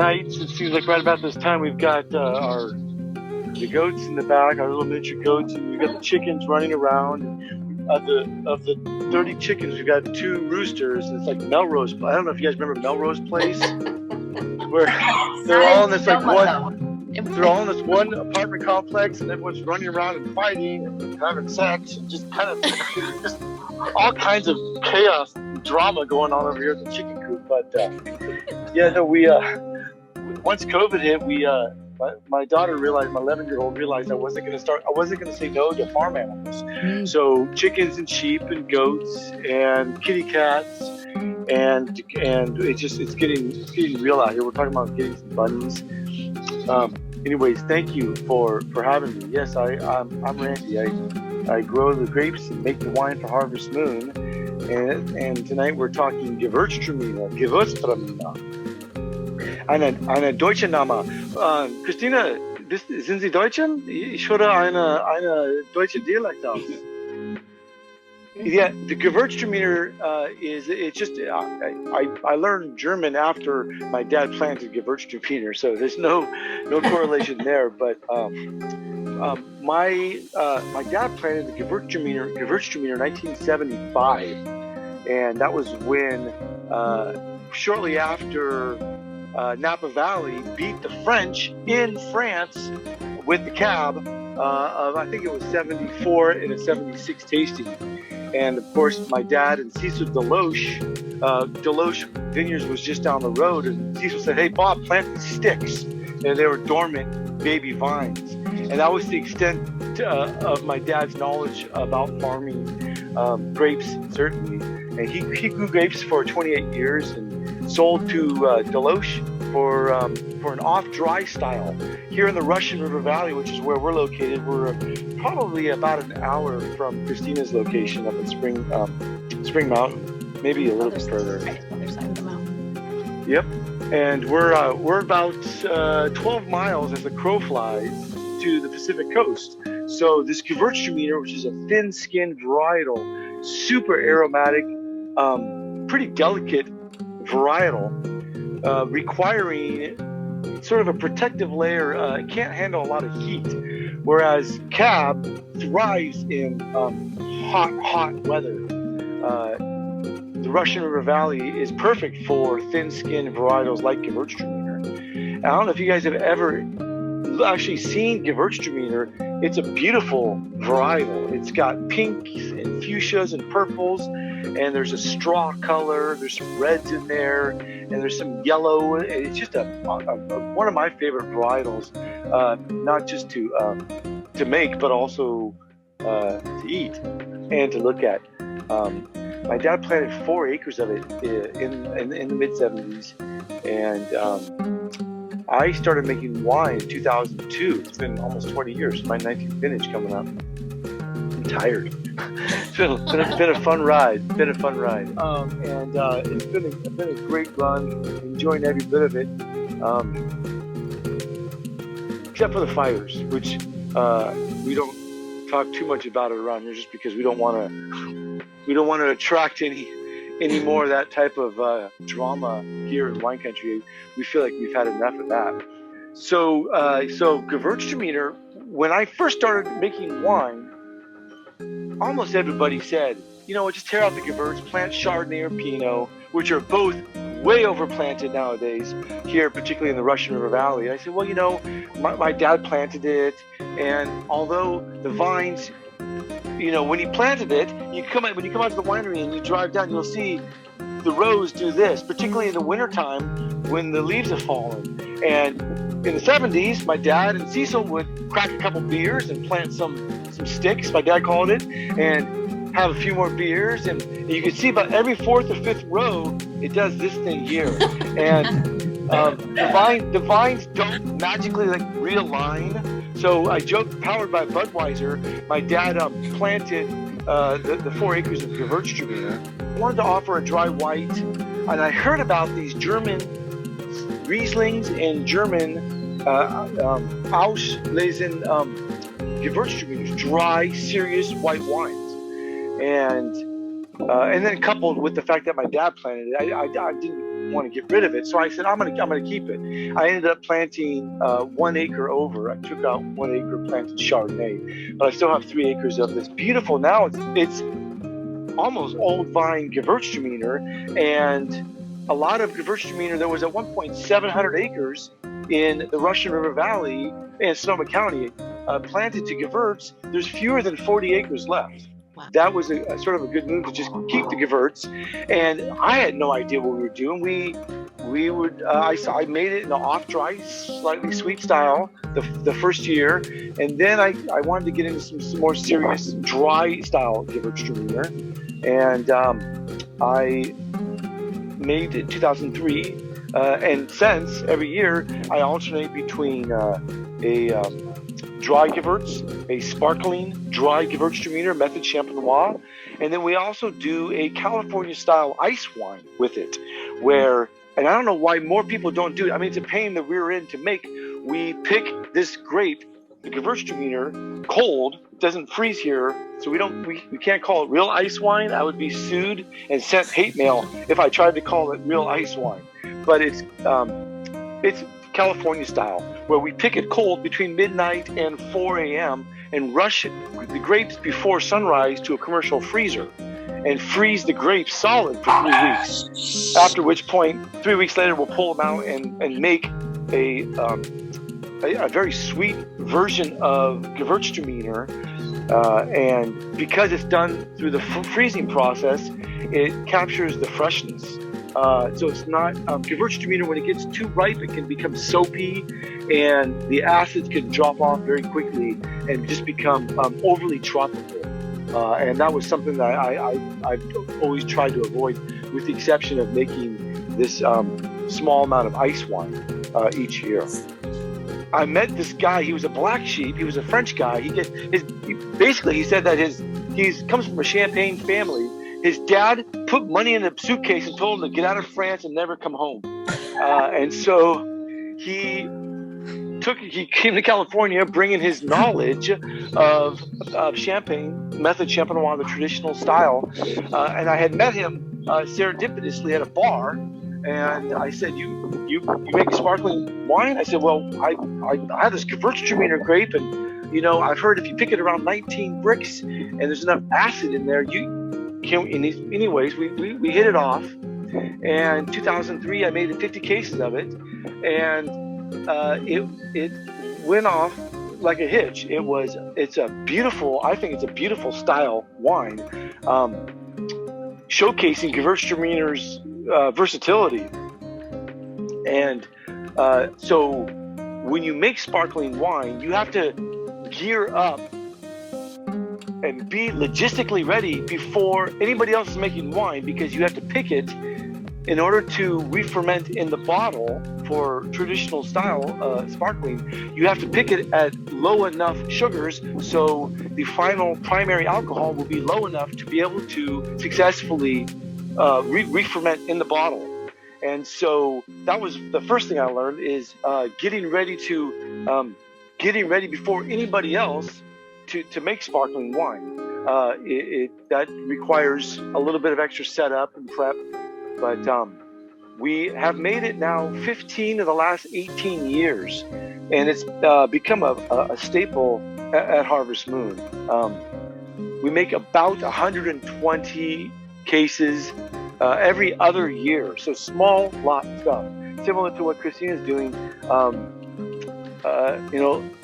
tonight, it seems like right about this time, we've got the goats in the back, our little miniature goats, and we've got the chickens running around. Of the 30 chickens, we've got 2 roosters. It's like Melrose. I don't know if you guys remember Melrose Place, where they're all in this one apartment complex, and everyone's running around and fighting and having sex, and just kind of just all kinds of chaos and drama going on over here at the chicken coop. But we once COVID hit, my daughter realized, my 11-year-old realized I wasn't going to say no to farm animals. So chickens and sheep and goats and kitty cats, and it's getting real out here. We're talking about getting some bunnies. Anyways, thank you for having me. Yes, I'm Randy. I grow the grapes and make the wine for Harvest Moon, and tonight we're talking Gewurtztraminer. Eine deutsche Name. Christina, sind Sie Deutschen? Ich höre eine deutsche Dialekt aus. Yeah, the Gewurtztraminer I learned German after my dad planted Gewurtztraminer, so there's no correlation there. But my dad planted the Gewurtztraminer in 1975, and that was when shortly after Napa Valley beat the French in France with the cab of, I think it was 74 and a 76 tasting. And of course, my dad and Cecil Deloche Vineyards was just down the road, and Cecil said, "Hey, Bob, plant these sticks." And they were dormant baby vines. And that was the extent of my dad's knowledge about farming grapes, certainly. And he grew grapes for 28 years and sold to Deloche for an off-dry style. Here in the Russian River Valley, which is where we're located, we're probably about an hour from Christina's location up in Spring Mountain, maybe a little bit further. Right, other side of the mountain. Yep, and we're about 12 miles as the crow flies to the Pacific coast. So this Gewurztraminer, which is a thin-skinned varietal, super aromatic, pretty delicate varietal, requiring sort of a protective layer. It can't handle a lot of heat, whereas Cab thrives in hot weather. The Russian River Valley is perfect for thin-skinned varietals like Gewurztraminer. I don't know if you guys have ever actually seen Gewurztraminer. It's a beautiful varietal. It's got pinks and fuchsias and purples, and there's a straw color, there's some reds in there, and there's some yellow. It's just one of my favorite varietals, not just to make, but also to eat and to look at. My dad planted 4 acres of it in the mid-70s, and I started making wine in 2002. It's been almost 20 years. My 19th vintage coming up. I'm tired. It's been a fun ride. And it's been a great run. Enjoying every bit of it, except for the fires, which we don't talk too much about it around here, just because we don't want to attract any more of that type of drama here in wine country. We feel like we've had enough of that. So Gewurztraminer, when I first started making wine, almost everybody said, just tear out the Gewurz, plant Chardonnay or Pinot, which are both way overplanted nowadays here, particularly in the Russian River Valley. I said, well, my dad planted it, and although the vines, when he planted it, when you come out to the winery and you drive down, you'll see the rows do this, particularly in the wintertime when the leaves have fallen. And in the 70s, my dad and Cecil would crack a couple beers and plant some sticks, my dad called it, and have a few more beers. And you can see about every 4th or 5th row, it does this thing here. And the vines don't magically realign. So I joke, powered by Budweiser, my dad planted the 4 acres of Gewurztraminer. I wanted to offer a dry white, and I heard about these German Rieslings and German Auslesen Gewurztraminers, dry, serious white wines. And then coupled with the fact that my dad planted it, I didn't want to get rid of it. So I said, I'm gonna keep it. I ended up planting 1 acre over. I took out 1 acre, planted Chardonnay, but I still have 3 acres of this beautiful. Now it's almost old vine Gewurtztraminer, and a lot of Gewurtztraminer. There was at one point 700 acres in the Russian River Valley in Sonoma County planted to Gewurz. There's fewer than 40 acres left. Wow. That was a sort of a good move to just keep the Gewurz, and I had no idea what we were doing. We would I made it in an off-dry, slightly sweet style the first year, and then I wanted to get into some more serious dry style Gewurztraminer, and I made it in 2003, and since every year I alternate between a dry Gewurz, a sparkling dry Gewurztraminer, method Champenois, and then we also do a California style ice wine with it, where, and I don't know why more people don't do it. I mean, it's a pain in the rear end to make. We pick this grape, the Gewurztraminer, cold. It doesn't freeze here, so we can't call it real ice wine. I would be sued and sent hate mail if I tried to call it real ice wine. But it's California style, where we pick it cold between midnight and 4 a.m. and rush the grapes before sunrise to a commercial freezer and freeze the grapes solid for 3 weeks. After which point, 3 weeks later, we'll pull them out and make a very sweet version of Gewurztraminer. And because it's done through the freezing process, it captures the freshness. So it's not Gewurztraminer. When it gets too ripe, it can become soapy, and the acids can drop off very quickly and just become overly tropical. And that was something that I've always tried to avoid, with the exception of making this small amount of ice wine each year. I met this guy. He was a black sheep. He was a French guy. He said that he comes from a Champagne family. His dad put money in a suitcase and told him to get out of France and never come home. And so he came to California bringing his knowledge of Champagne, method Champenois, the traditional style. And I had met him serendipitously at a bar. And I said, you make sparkling wine? I said, well, I have this Gewurztraminer grape, and I've heard if you pick it around 19 bricks and there's enough acid in there, anyways, we hit it off. And 2003, I made 50 cases of it, and it went off like a hitch. It's a beautiful style wine, showcasing Gewurztraminer's versatility. And so when you make sparkling wine, you have to gear up and be logistically ready before anybody else is making wine, because you have to pick it in order to re-ferment in the bottle for traditional style sparkling. You have to pick it at low enough sugars so the final primary alcohol will be low enough to be able to successfully re-ferment in the bottle. And so that was the first thing I learned, is getting ready before anybody else to make sparkling wine. That requires a little bit of extra setup and prep, but we have made it now 15 of the last 18 years, and it's become a staple at Harvest Moon. We make about 120 cases every other year, so small lot stuff, similar to what Christina's doing.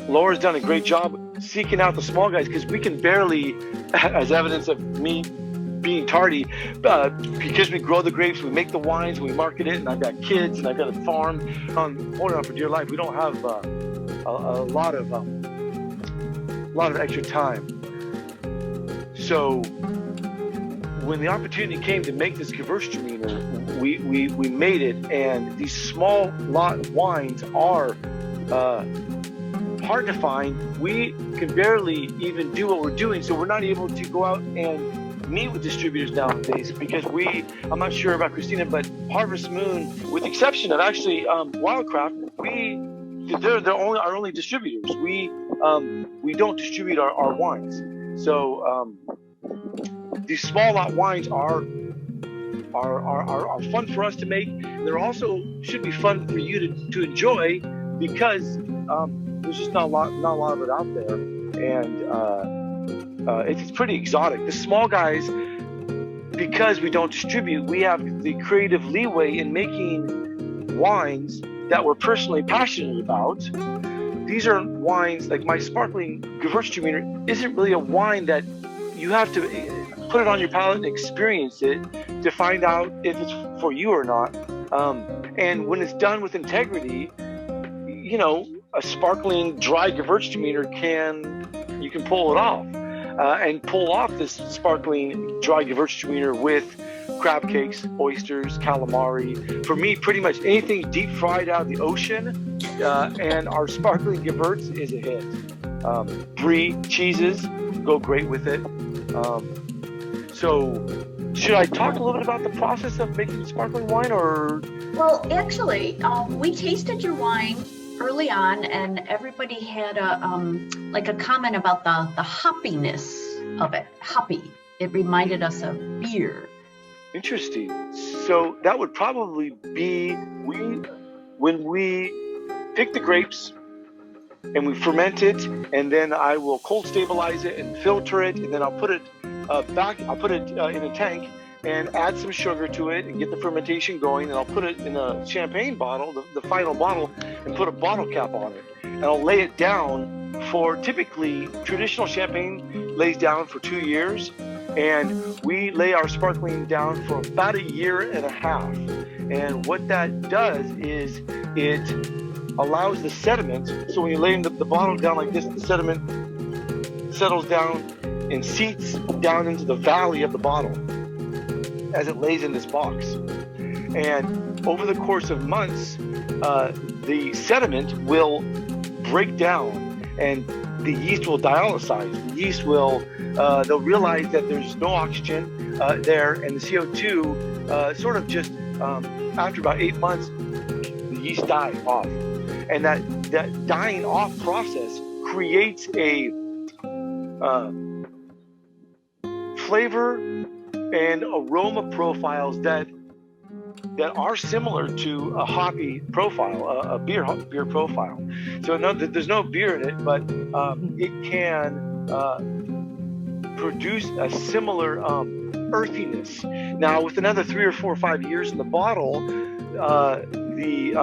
Laura's done a great job seeking out the small guys, because we can barely, as evidence of me being tardy, because we grow the grapes, we make the wines, we market it, and I've got kids, and I've got a farm. Holding on for dear life, we don't have a lot of extra time. So when the opportunity came to make this Gewurztraminer, we made it, and these small lot wines are hard to find. We can barely even do what we're doing, so we're not able to go out and meet with distributors nowadays, because I'm not sure about Christina, but Harvest Moon, with the exception of actually Wildcraft, they're our only distributors. We don't distribute our wines. So these small lot wines are are fun for us to make. They're also should be fun for you to enjoy, because there's just not a lot of it out there, and it's pretty exotic. The small guys, because we don't distribute, we have the creative leeway in making wines that we're personally passionate about. These are wines like my sparkling Gewurtztraminer isn't really a wine that you have to put it on your palate and experience it to find out if it's for you or not. And when it's done with integrity, you know, a sparkling dry Gewurztraminer you can pull it off. And pull off this sparkling dry Gewurztraminer with crab cakes, oysters, calamari. For me, pretty much anything deep fried out of the ocean, and our sparkling Gewurz is a hit. Brie cheeses go great with it. So, should I talk a little bit about the process of making sparkling wine, or? Well, actually, we tasted your wine early on, and everybody had a comment about the hoppiness of it. Hoppy. It reminded us of beer. Interesting. So that would probably be when we pick the grapes and we ferment it, and then I will cold stabilize it and filter it, and then I'll put it in a tank and add some sugar to it and get the fermentation going, and I'll put it in a champagne bottle, the final bottle, and put a bottle cap on it. And I'll lay it down for, typically, traditional champagne lays down for 2 years, and we lay our sparkling down for about 1.5 years. And what that does is it allows the sediment, so when you lay the bottle down like this, the sediment settles down and seeps down into the valley of the bottle as it lays in this box. And over the course of months, the sediment will break down and the yeast will dialysize. The yeast will, they'll realize that there's no oxygen there, and the CO2 sort of just, after about 8 months, the yeast die off. And that dying off process creates a flavor and aroma profiles that are similar to a hoppy profile, a beer profile. So there's no beer in it, but it can produce a similar earthiness. Now, with another 3 or 4 or 5 years in the bottle, the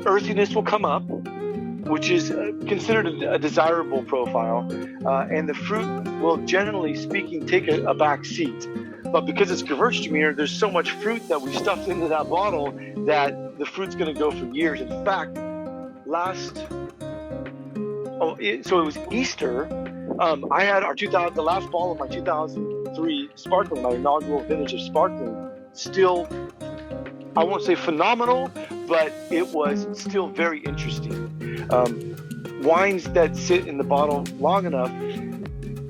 earthiness will come up, which is considered a desirable profile, and the fruit will, generally speaking, take a back seat. But because it's Gewurztraminer, there's so much fruit that we stuffed into that bottle that the fruit's going to go for years. In fact, it was Easter. I had the last bottle of my 2003 sparkling, my inaugural vintage of sparkling, still, I won't say phenomenal, but it was still very interesting. Wines that sit in the bottle long enough,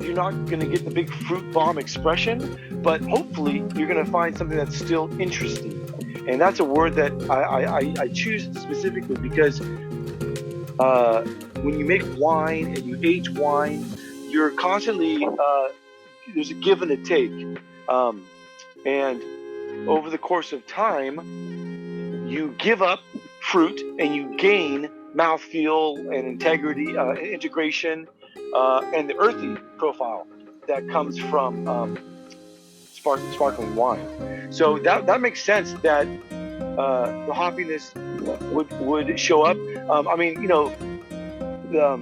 you're not going to get the big fruit bomb expression, but hopefully you're going to find something that's still interesting. And that's a word that I choose specifically because when you make wine and you age wine, you're constantly, there's a give and a take. And over the course of time, you give up fruit and you gain mouthfeel and integrity, integration, and the earthy profile that comes from sparkling wine. So that makes sense that the hoppiness would show up. I mean, you know, the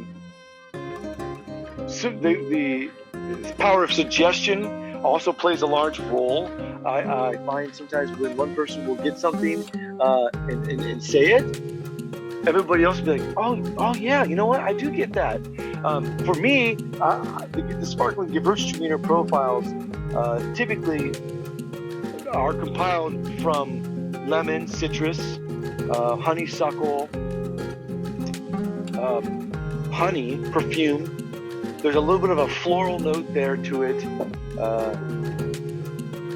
power of suggestion also plays a large role. I find sometimes when one person will get something and say it, everybody else will be like, oh yeah, you know what? I do get that. For me, the sparkling Gewurztraminer profiles typically are compiled from lemon, citrus, honeysuckle, honey, perfume. There's a little bit of a floral note there to it.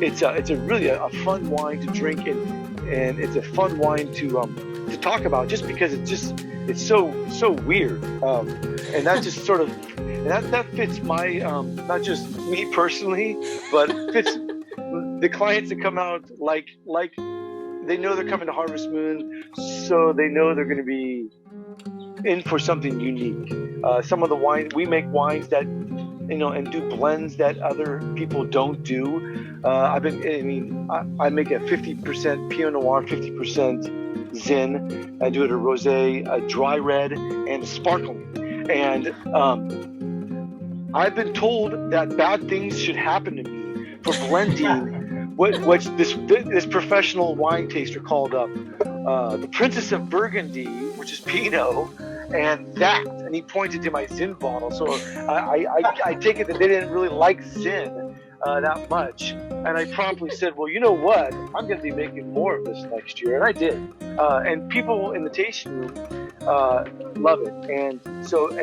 It's a really fun wine to drink, and it's a fun wine to talk about, just because it's so weird, and that just sort of that fits my not just me personally, but fits the clients that come out like they know they're coming to Harvest Moon, so they know they're going to be in for something unique. Some of the wine we make wines that and do blends that other people don't do. I make a 50% Pinot Noir, 50% Zin. I do it a rosé, a dry red, and a sparkling. And I've been told that bad things should happen to me for blending what this professional wine taster called the Princess of Burgundy, which is Pinot, and he pointed to my Zin bottle. So I take it that they didn't really like Zin that much, and I promptly said, well, you know what? I'm going to be making more of this next year, and I did. And people in the tasting room love it, and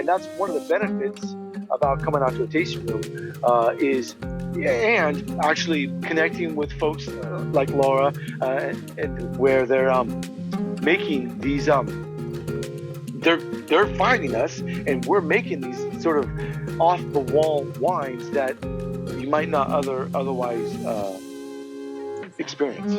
that's one of the benefits about coming out to a tasting room and actually connecting with folks like Laura, and where they're making these they're finding us, and we're making these sort of off the wall wines that you might not otherwise experience.